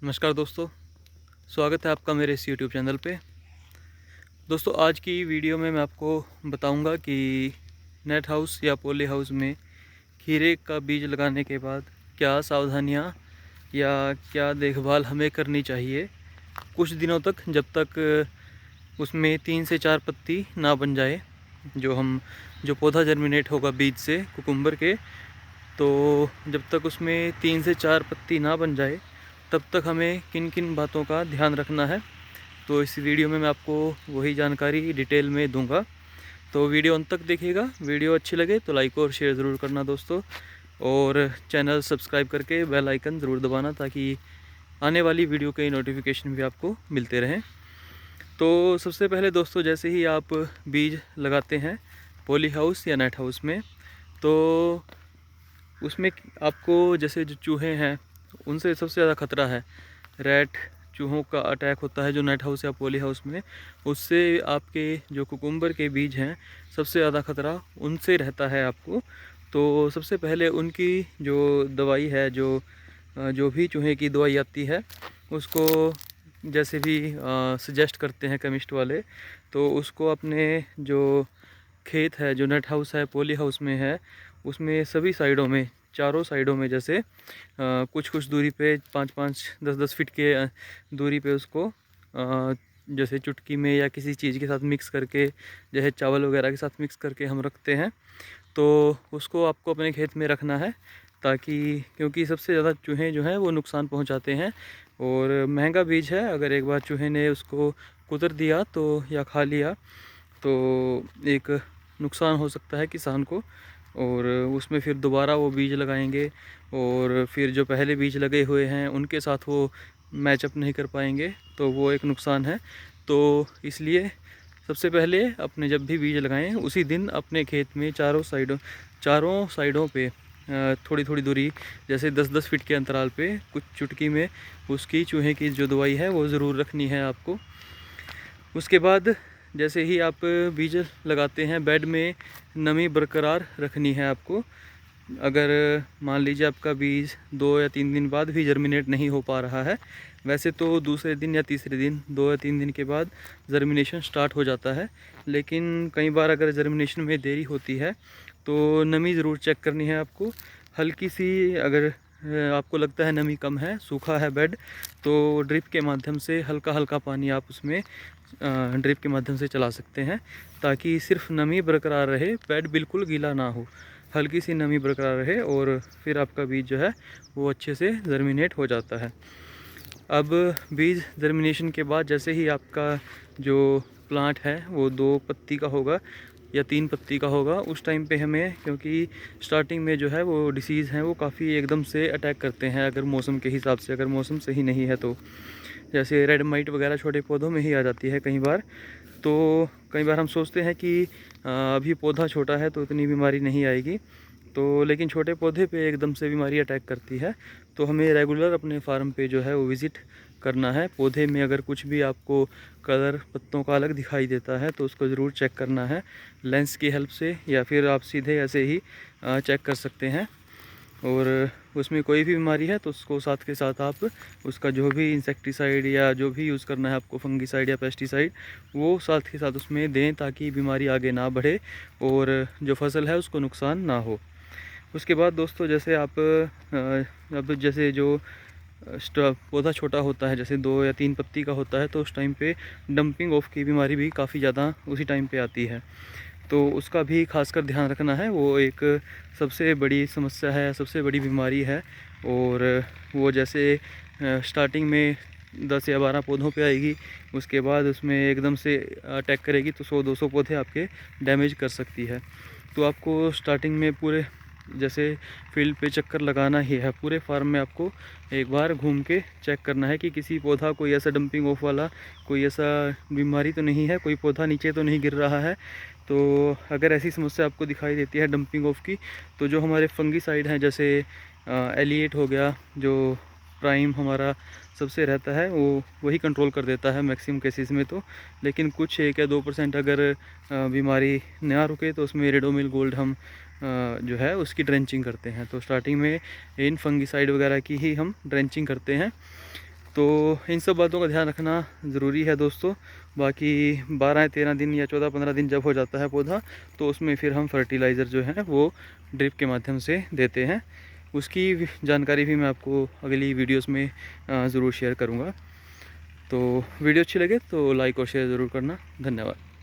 नमस्कार दोस्तों, स्वागत है आपका मेरे इस यूट्यूब चैनल पे। दोस्तों, आज की वीडियो में मैं आपको बताऊंगा कि नेट हाउस या पॉली हाउस में खीरे का बीज लगाने के बाद क्या सावधानियां या क्या देखभाल हमें करनी चाहिए कुछ दिनों तक, जब तक उसमें 3 से 4 पत्ती ना बन जाए। जो पौधा जर्मिनेट होगा बीज से कुकुम्बर के, तो जब तक उसमें 3 से 4 पत्ती ना बन जाए तब तक हमें किन किन बातों का ध्यान रखना है, तो इस वीडियो में मैं आपको वही जानकारी डिटेल में दूंगा। तो वीडियो अंत तक देखिएगा। वीडियो अच्छी लगे तो लाइक और शेयर ज़रूर करना दोस्तों, और चैनल सब्सक्राइब करके बेल आइकन ज़रूर दबाना ताकि आने वाली वीडियो के नोटिफिकेशन भी आपको मिलते रहें। तो सबसे पहले दोस्तों, जैसे ही आप बीज लगाते हैं पॉली हाउस या नेट हाउस में, तो उसमें आपको जैसे जो चूहे हैं उनसे सबसे ज़्यादा खतरा है। रैट चूहों का अटैक होता है जो नेट हाउस या पॉली हाउस में, उससे आपके जो कुकुम्बर के बीज हैं सबसे ज़्यादा खतरा उनसे रहता है आपको। तो सबसे पहले उनकी जो दवाई है, जो भी चूहे की दवाई आती है उसको जैसे भी सजेस्ट करते हैं केमिस्ट वाले, तो उसको अपने जो खेत है, जो नेट हाउस है पॉली हाउस में है, उसमें सभी साइडों में, चारों साइडों में, जैसे कुछ कुछ दूरी पे 5-5 10-10 फीट के दूरी पे उसको जैसे चुटकी में या किसी चीज़ के साथ मिक्स करके, जैसे चावल वगैरह के साथ मिक्स करके हम रखते हैं, तो उसको आपको अपने खेत में रखना है। ताकि क्योंकि सबसे ज़्यादा चूहे जो हैं वो नुकसान पहुंचाते हैं, और महंगा बीज है। अगर एक बार चूहे ने उसको कुतर दिया तो या खा लिया तो एक नुकसान हो सकता है किसान को, और उसमें फिर दोबारा वो बीज लगाएंगे और फिर जो पहले बीज लगे हुए हैं उनके साथ वो मैचअप नहीं कर पाएंगे, तो वो एक नुकसान है। तो इसलिए सबसे पहले अपने जब भी बीज लगाएं उसी दिन अपने खेत में चारों साइडों पे थोड़ी थोड़ी दूरी, जैसे 10-10 फीट के अंतराल पे कुछ चुटकी में उसकी चूहे की जो दवाई है वो ज़रूर रखनी है आपको। उसके बाद जैसे ही आप बीज लगाते हैं, बेड में नमी बरकरार रखनी है आपको। अगर मान लीजिए आपका बीज 2 या 3 दिन बाद भी जर्मिनेट नहीं हो पा रहा है, वैसे तो दूसरे दिन या तीसरे दिन, 2 या 3 दिन के बाद जर्मिनेशन स्टार्ट हो जाता है, लेकिन कई बार अगर जर्मिनेशन में देरी होती है तो नमी ज़रूर चेक करनी है आपको। हल्की सी अगर आपको लगता है नमी कम है, सूखा है बेड, तो ड्रिप के माध्यम से हल्का हल्का पानी आप उसमें ड्रिप के माध्यम से चला सकते हैं, ताकि सिर्फ नमी बरकरार रहे, बेड बिल्कुल गीला ना हो, हल्की सी नमी बरकरार रहे, और फिर आपका बीज जो है वो अच्छे से जर्मिनेट हो जाता है। अब बीज जर्मिनेशन के बाद जैसे ही आपका जो प्लांट है वो 2 पत्ती का होगा या 3 पत्ती का होगा, उस टाइम पे हमें, क्योंकि स्टार्टिंग में जो है वो डिसीज़ हैं वो काफ़ी एकदम से अटैक करते हैं, अगर मौसम के हिसाब से, अगर मौसम सही नहीं है तो, जैसे रेड माइट वगैरह छोटे पौधों में ही आ जाती है कई बार। तो कई बार हम सोचते हैं कि अभी पौधा छोटा है तो इतनी बीमारी नहीं आएगी, तो लेकिन छोटे पौधे पे एकदम से बीमारी अटैक करती है। तो हमें रेगुलर अपने फार्म पे जो है वो विज़िट करना है। पौधे में अगर कुछ भी आपको कलर पत्तों का अलग दिखाई देता है तो उसको ज़रूर चेक करना है लेंस की हेल्प से, या फिर आप सीधे ऐसे ही चेक कर सकते हैं। और उसमें कोई भी बीमारी है तो उसको साथ के साथ आप उसका जो भी इंसेक्टिसाइड या जो भी यूज़ करना है आपको, फंगिसाइड या पेस्टिसाइड, वो साथ के साथ उसमें दें ताकि बीमारी आगे ना बढ़े और जो फसल है उसको नुकसान ना हो। उसके बाद दोस्तों, जैसे आप अब जैसे जो पौधा छोटा होता है, जैसे 2 या 3 पत्ती का होता है, तो उस टाइम पे डंपिंग ऑफ की बीमारी भी काफ़ी ज़्यादा उसी टाइम पे आती है, तो उसका भी खासकर ध्यान रखना है। वो एक सबसे बड़ी समस्या है, सबसे बड़ी बीमारी है, और वो जैसे स्टार्टिंग में 10 या 12 पौधों पे आएगी, उसके बाद उसमें एकदम से अटैक करेगी तो 100-200 पौधे आपके डैमेज कर सकती है। तो आपको स्टार्टिंग में पूरे जैसे फील्ड पे चक्कर लगाना ही है, पूरे फार्म में आपको एक बार घूम के चेक करना है कि किसी पौधा कोई ऐसा डंपिंग ऑफ वाला कोई ऐसा बीमारी तो नहीं है, कोई पौधा नीचे तो नहीं गिर रहा है। तो अगर ऐसी समस्या आपको दिखाई देती है डंपिंग ऑफ की, तो जो हमारे फंगीसाइड हैं, जैसे एलिएट हो गया, जो प्राइम हमारा सबसे रहता है, वो वही कंट्रोल कर देता है मैक्सिमम केसेस में तो। लेकिन कुछ 1 या 2% अगर बीमारी ना रुके तो उसमें रेडोमिल गोल्ड हम जो है उसकी ड्रेंचिंग करते हैं। तो स्टार्टिंग में इन फंगीसाइड वगैरह की ही हम ड्रेंचिंग करते हैं। तो इन सब बातों का ध्यान रखना ज़रूरी है दोस्तों। बाकी 12-13 दिन या 14-15 दिन जब हो जाता है पौधा, तो उसमें फिर हम फर्टिलाइज़र जो है वो ड्रिप के माध्यम से देते हैं। उसकी जानकारी भी मैं आपको अगली वीडियोस में ज़रूर शेयर करूँगा। तो वीडियो अच्छी लगे तो लाइक और शेयर ज़रूर करना। धन्यवाद।